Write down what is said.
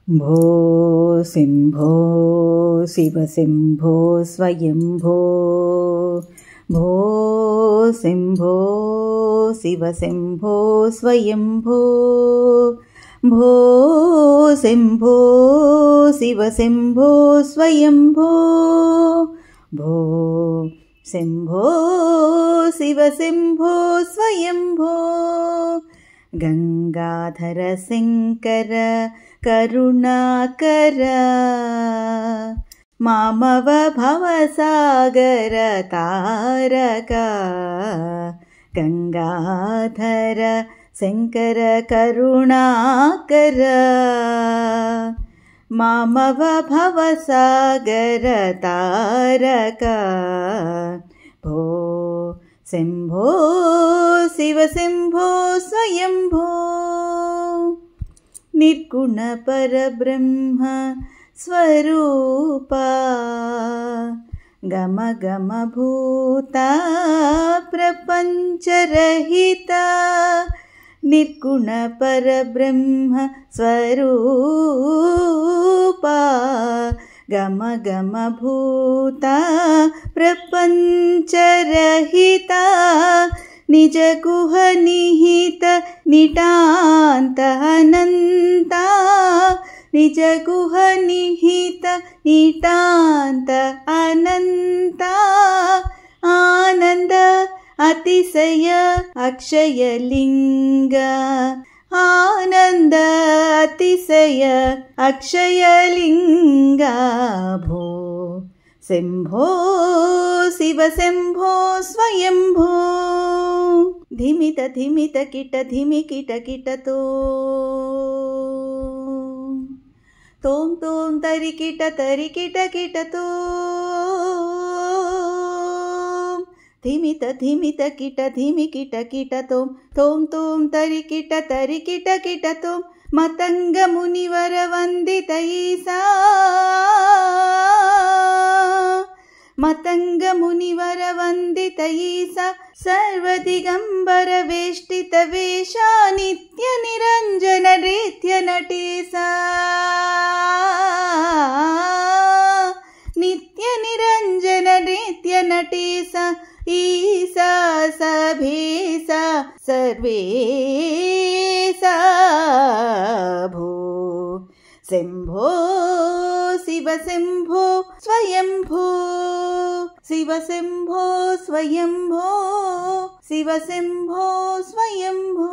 भो शम्भो शिवशम्भो स्वयम्भो भो शम्भो शिवशम्भो स्वयम्भो भो शम्भो शिवशम्भो स्वयम्भो भो शम्भो शिवशम्भो स्वयम्भो गंगाधर शंकर करुणाकर मामव भवसागर तारक गंगाधर शंकर करुणाकर मामव भवसागर तारक भो शम्भो शिवशम्भो स्वयम्भो निर्गुण परब्रह्म स्वरूपा गम गम भूता प्रपंचरहिता निर्गुण परब्रह्म स्वरूपा गम गम भूता प्रपंचरहिता निज गुह निहित नितांत अनंता निज गुह निहित नितांत अनंता आनंद अतिशय अक्षयलिंग आनंद अतिशय अक्षयलिंग भो शम्भो शिवशम्भो स्वयम्भो धिमित धिमित किट धिमि किट किट तोम तोम तरि किट किट धिमित धिमित किट धिमि किट किट तोम तोम तोम तरि किट किट तोम मतंग मुनिवर वंदित ईसा मतंग मुनिवर वंदित ईसा सर्वदिगंबर वेष्टित वेशा नित्य निरंजन नृत्य नटेसा नित्य निरंजन नृत्य नटेसा ईसा सभेसा सर्वेसा भो शम्भो शिवशम्भो स्वयम्भो शिवशम्भो स्वयम्भो शिवशम्भो स्वयम्भो।